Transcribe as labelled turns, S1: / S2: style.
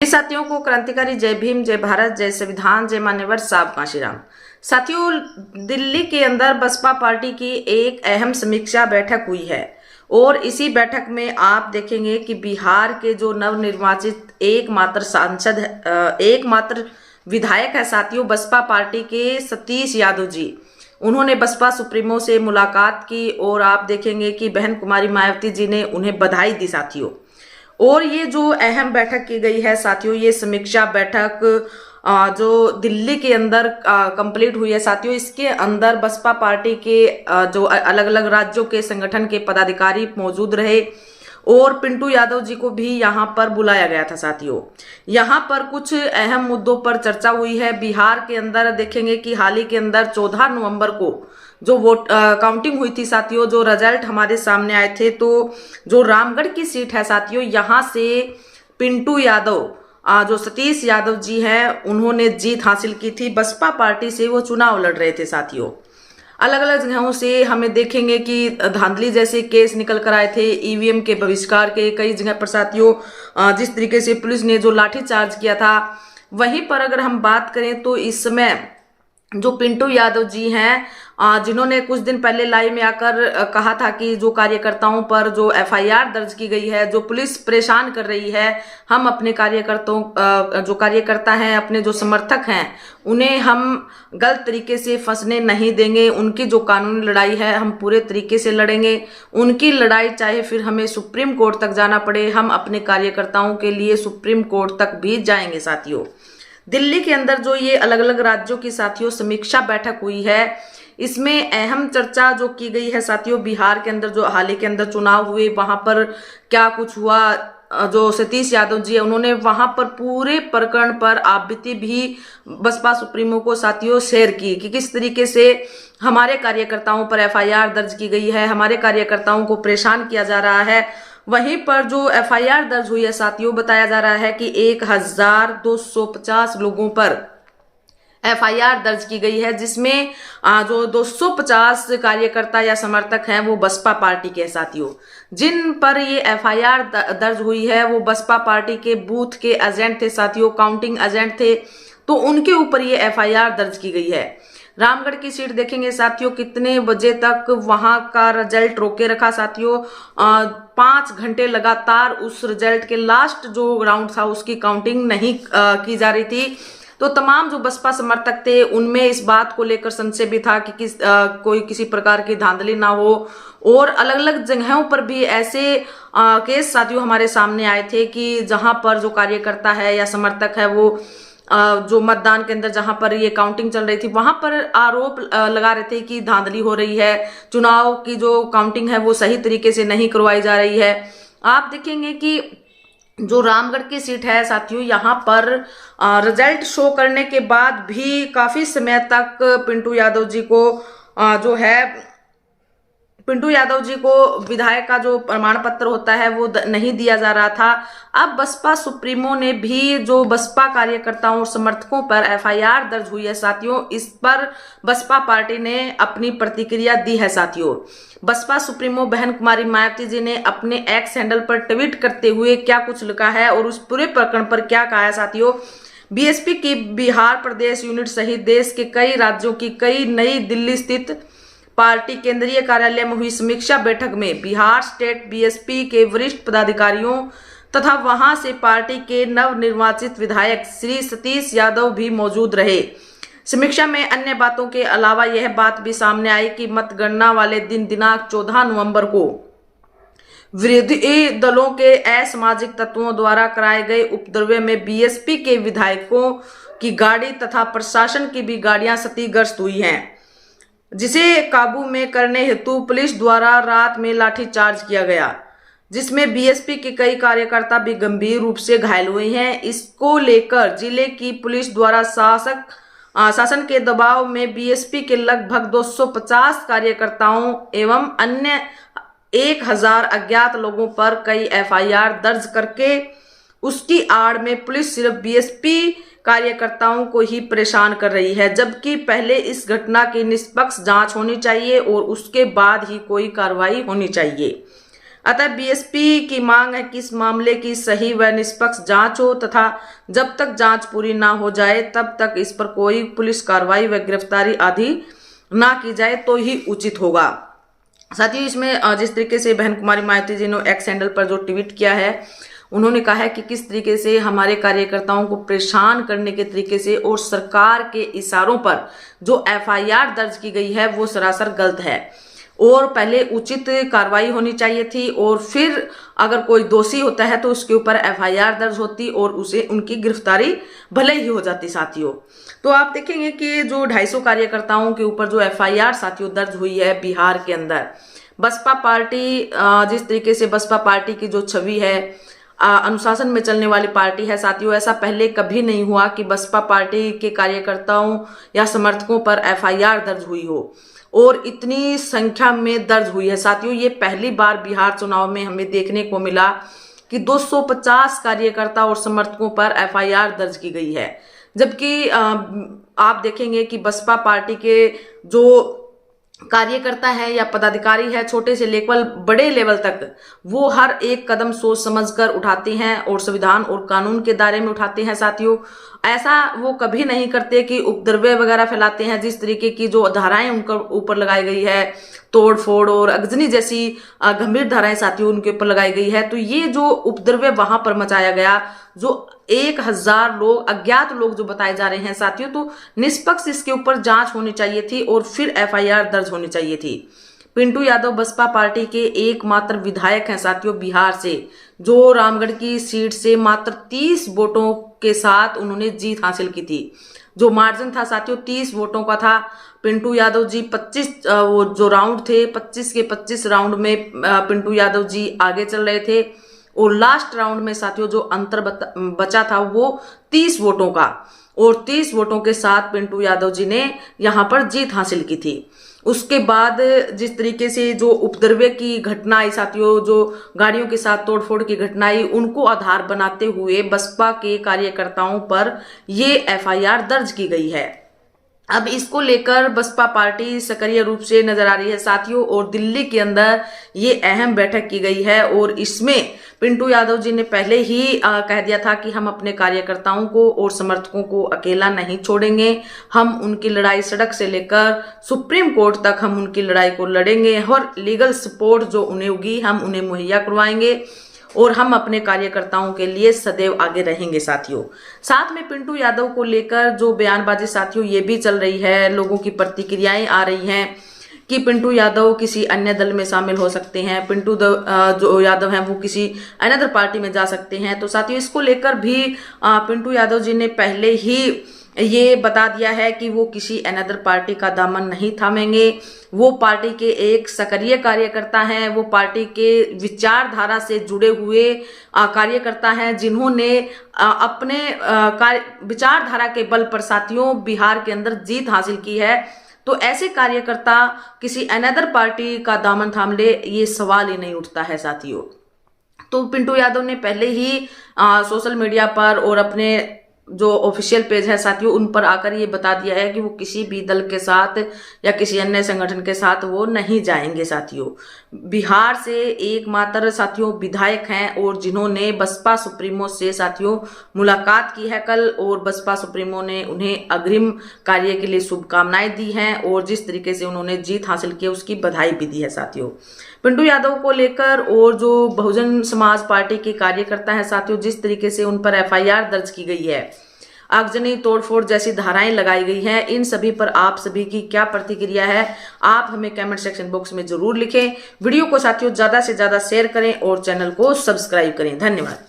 S1: साथियों को क्रांतिकारी जय भीम, जय भारत, जय संविधान, जय मान्यवर साहब कांशीराम। साथियों, दिल्ली के अंदर बसपा पार्टी की एक अहम समीक्षा बैठक हुई है और इसी बैठक में आप देखेंगे कि बिहार के जो नवनिर्वाचित एकमात्र विधायक है साथियों बसपा पार्टी के सतीश यादव जी, उन्होंने बसपा सुप्रीमो से मुलाकात की और आप देखेंगे कि बहन कुमारी मायावती जी ने उन्हें बधाई दी साथियों। और ये जो अहम बैठक की गई है साथियों, ये समीक्षा बैठक जो दिल्ली के अंदर कंप्लीट हुई है साथियों, इसके अंदर बसपा पार्टी के जो अलग अलग राज्यों के संगठन के पदाधिकारी मौजूद रहे और पिंटू यादव जी को भी यहाँ पर बुलाया गया था साथियों। यहाँ पर कुछ अहम मुद्दों पर चर्चा हुई है। बिहार के अंदर देखेंगे कि हाल ही के अंदर 14 नवंबर को जो वोट काउंटिंग हुई थी साथियों, जो रिजल्ट हमारे सामने आए थे, तो जो रामगढ़ की सीट है साथियों, यहाँ से पिंटू यादव जो सतीश यादव जी हैं, उन्होंने जीत हासिल की थी। बसपा पार्टी से वो चुनाव लड़ रहे थे साथियों। अलग अलग जगहों से हमें देखेंगे कि धांधली जैसे केस निकल कर आए थे, ईवीएम के बहिष्कार के कई जगह पर साथियों, जिस तरीके से पुलिस ने जो लाठीचार्ज किया था। वहीं पर अगर हम बात करें तो इस समय जो पिंटू यादव जी हैं, जिन्होंने कुछ दिन पहले लाइव में आकर कहा था कि जो कार्यकर्ताओं पर जो एफआईआर दर्ज की गई है, जो पुलिस परेशान कर रही है, हम अपने कार्यकर्ताओं जो कार्यकर्ता हैं, अपने जो समर्थक हैं, उन्हें हम गलत तरीके से फंसने नहीं देंगे। उनकी जो कानूनी लड़ाई है हम पूरे तरीके से लड़ेंगे। उनकी लड़ाई चाहे फिर हमें सुप्रीम कोर्ट तक जाना पड़े, हम अपने कार्यकर्ताओं के लिए सुप्रीम कोर्ट तक भी जाएंगे साथियों। दिल्ली के अंदर जो ये अलग अलग राज्यों की साथियों समीक्षा बैठक हुई है, इसमें अहम चर्चा जो की गई है साथियों, बिहार के अंदर जो हाल ही के अंदर चुनाव हुए वहां पर क्या कुछ हुआ। जो सतीश यादव जी है, उन्होंने वहां पर पूरे प्रकरण पर आपबीती भी बसपा सुप्रीमो को साथियों शेयर की कि किस तरीके से हमारे कार्यकर्ताओं पर एफआईआर दर्ज की गई है, हमारे कार्यकर्ताओं को परेशान किया जा रहा है। वहीं पर जो एफआईआर दर्ज हुई है साथियों, बताया जा रहा है कि 1250 लोगों पर एफआईआर दर्ज की गई है, जिसमें जो 250 कार्यकर्ता या समर्थक हैं वो बसपा पार्टी के साथियों। जिन पर ये एफआईआर दर्ज हुई है वो बसपा पार्टी के बूथ के एजेंट थे साथियों, काउंटिंग एजेंट थे, तो उनके ऊपर ये एफआईआर दर्ज की गई है। रामगढ़ की सीट देखेंगे साथियों, कितने बजे तक वहां का रिजल्ट रोके रखा साथियों। 5 घंटे लगातार उस रिजल्ट के लास्ट जो राउंड था उसकी काउंटिंग नहीं की जा रही थी। तो तमाम जो बसपा समर्थक थे उनमें इस बात को लेकर संशय भी था कि कोई किसी प्रकार की धांधली ना हो। और अलग अलग जगहों पर भी ऐसे केस साथियों हमारे सामने आए थे कि जहां पर जो कार्यकर्ता है या समर्थक है वो जो मतदान के अंदर जहां पर ये काउंटिंग चल रही थी वहां पर आरोप लगा रहे थे कि धांधली हो रही है, चुनाव की जो काउंटिंग है वो सही तरीके से नहीं करवाई जा रही है। आप देखेंगे कि जो रामगढ़ की सीट है साथियों, यहाँ पर रिजल्ट शो करने के बाद भी काफी समय तक पिंटू यादव जी को विधायक का जो प्रमाण पत्र होता है वो नहीं दिया जा रहा था। अब बसपा सुप्रीमो ने भी जो बसपा कार्यकर्ताओं और समर्थकों पर एफआईआर दर्ज हुई है साथियों, इस पर बसपा पार्टी ने अपनी प्रतिक्रिया दी है साथियों। बसपा सुप्रीमो बहन कुमारी मायावती जी ने अपने एक्स हैंडल पर ट्वीट करते हुए क्या कुछ लिखा है और उस पूरे प्रकरण पर क्या कहा है साथियों। बीएसपी की बिहार प्रदेश यूनिट सहित देश के कई राज्यों की कई नई दिल्ली स्थित पार्टी केंद्रीय कार्यालय में हुई समीक्षा बैठक में बिहार स्टेट बीएसपी के वरिष्ठ पदाधिकारियों तथा वहां से पार्टी के नवनिर्वाचित विधायक श्री सतीश यादव भी मौजूद रहे। समीक्षा में अन्य बातों के अलावा यह बात भी सामने आई कि मतगणना वाले दिन दिनांक 14 नवंबर को विरोधी दलों के असामाजिक तत्वों द्वारा कराए गए उपद्रव में बीएसपी के विधायकों की गाड़ी तथा प्रशासन की भी गाड़ियां क्षतिग्रस्त हुई हैं, जिसे काबू में करने हेतु पुलिस द्वारा रात में लाठीचार्ज किया गया, जिसमें बीएसपी के कई कार्यकर्ता भी गंभीर रूप से घायल हुए हैं। इसको लेकर जिले की पुलिस द्वारा शासन के दबाव में बीएसपी के लगभग 250 कार्यकर्ताओं एवं अन्य 1000 अज्ञात लोगों पर कई एफआईआर दर्ज करके उसकी आड़ में पुलिस सिर्फ बीएसपी कार्यकर्ताओं को ही परेशान कर रही है, जबकि पहले इस घटना की निष्पक्ष जांच होनी चाहिए और उसके बाद ही कोई कार्रवाई होनी चाहिए। अतः बीएसपी की मांग है कि इस मामले की सही व निष्पक्ष जांच हो तथा जब तक जांच पूरी ना हो जाए तब तक इस पर कोई पुलिस कार्रवाई व गिरफ्तारी आदि ना की जाए तो ही उचित होगा। साथियों, इसमें जिस तरीके से बहन कुमारी मायावती जी ने एक्स हैंडल पर जो ट्वीट किया है, उन्होंने कहा है कि किस तरीके से हमारे कार्यकर्ताओं को परेशान करने के तरीके से और सरकार के इशारों पर जो एफआईआर दर्ज की गई है वो सरासर गलत है और पहले उचित कार्रवाई होनी चाहिए थी और फिर अगर कोई दोषी होता है तो उसके ऊपर एफआईआर दर्ज होती और उसे उनकी गिरफ्तारी भले ही हो जाती। साथियों, तो आप देखेंगे कि जो 250 कार्यकर्ताओं के ऊपर जो एफआईआर साथियों दर्ज हुई है बिहार के अंदर, बसपा पार्टी जिस तरीके से बसपा पार्टी की जो छवि है अनुशासन में चलने वाली पार्टी है साथियों, ऐसा पहले कभी नहीं हुआ कि बसपा पार्टी के कार्यकर्ताओं या समर्थकों पर एफआईआर दर्ज हुई हो और इतनी संख्या में दर्ज हुई है। साथियों, ये पहली बार बिहार चुनाव में हमें देखने को मिला कि 250 कार्यकर्ता और समर्थकों पर एफआईआर दर्ज की गई है, जबकि आप देखेंगे कि बसपा पार्टी के जो कार्यकर्ता है या पदाधिकारी है, छोटे से लेवल बड़े लेवल तक, वो हर एक कदम सोच समझकर उठाते हैं और संविधान और कानून के दायरे में उठाते हैं। साथियों, ऐसा वो कभी नहीं करते कि उपद्रव्य वगैरह फैलाते हैं। जिस तरीके की जो धाराएं उनके ऊपर लगाई गई है, तोड़ फोड़ और अगजनी जैसी गंभीर धाराएं साथियों उनके ऊपर लगाई गई है, तो ये जो उपद्रव्य वहां पर मचाया गया, जो 1000 लोग अज्ञात लोग जो बताए जा रहे हैं साथियों, तो निष्पक्ष इसके ऊपर जांच होनी चाहिए थी और फिर एफआईआर दर्ज होनी चाहिए थी। पिंटू यादव बसपा पार्टी के एकमात्र विधायक हैं साथियों बिहार से, जो रामगढ़ की सीट से मात्र 30 वोटों के साथ उन्होंने जीत हासिल की थी। जो मार्जिन था साथियों 30 वोटों का था। पिंटू यादव जी 25 वो जो राउंड थे 25 के 25 राउंड में पिंटू यादव जी आगे चल रहे थे और लास्ट राउंड में साथियों जो अंतर बचा था वो 30 वोटों का, और 30 वोटों के साथ पिंटू यादव जी ने यहां पर जीत हासिल की थी। उसके बाद जिस तरीके से जो उपद्रव्य की घटना आई साथियों, जो गाड़ियों के साथ तोड़फोड़ की घटना आई, उनको आधार बनाते हुए बसपा के कार्यकर्ताओं पर ये एफआईआर दर्ज की गई है। अब इसको लेकर बसपा पार्टी सक्रिय रूप से नजर आ रही है साथियों, और दिल्ली के अंदर ये अहम बैठक की गई है और इसमें पिंटू यादव जी ने पहले ही कह दिया था कि हम अपने कार्यकर्ताओं को और समर्थकों को अकेला नहीं छोड़ेंगे, हम उनकी लड़ाई सड़क से लेकर सुप्रीम कोर्ट तक हम उनकी लड़ाई को लड़ेंगे और लीगल सपोर्ट जो उन्हें होगी हम उन्हें मुहैया करवाएंगे और हम अपने कार्यकर्ताओं के लिए सदैव आगे रहेंगे। साथियों, साथ में पिंटू यादव को लेकर जो बयानबाजी साथियों ये भी चल रही है, लोगों की प्रतिक्रियाएं आ रही हैं कि पिंटू यादव किसी अन्य दल में शामिल हो सकते हैं, पिंटू जो यादव हैं वो किसी अनदर पार्टी में जा सकते हैं। तो साथियों इसको लेकर भी पिंटू यादव जी ने पहले ही ये बता दिया है कि वो किसी अनदर पार्टी का दामन नहीं थामेंगे। वो पार्टी के एक सक्रिय कार्यकर्ता हैं, वो पार्टी के विचारधारा से जुड़े हुए कार्यकर्ता हैं, जिन्होंने अपने विचारधारा के बल पर साथियों बिहार के अंदर जीत हासिल की है। तो ऐसे कार्यकर्ता किसी अनदर पार्टी का दामन थाम ले, ये सवाल ही नहीं उठता है साथियों। तो पिंटू यादव ने पहले ही सोशल मीडिया पर और अपने जो ऑफिशियल पेज है साथियों उन पर आकर ये बता दिया है कि वो किसी भी दल के साथ या किसी अन्य संगठन के साथ वो नहीं जाएंगे। साथियों, बिहार से एकमात्र साथियों विधायक हैं और जिन्होंने बसपा सुप्रीमो से साथियों मुलाकात की है कल, और बसपा सुप्रीमो ने उन्हें अग्रिम कार्य के लिए शुभकामनाएं दी हैं और जिस तरीके से उन्होंने जीत हासिल की उसकी बधाई भी दी है। साथियों, पिंटू यादव को लेकर और जो बहुजन समाज पार्टी के कार्यकर्ता हैं साथियों, जिस तरीके से उन पर एफआईआर दर्ज की गई है, आगजनी तोड़फोड़ जैसी धाराएं लगाई गई हैं, इन सभी पर आप सभी की क्या प्रतिक्रिया है आप हमें कमेंट सेक्शन बॉक्स में जरूर लिखें। वीडियो को साथियों ज्यादा से ज्यादा शेयर करें और चैनल को सब्सक्राइब करें। धन्यवाद।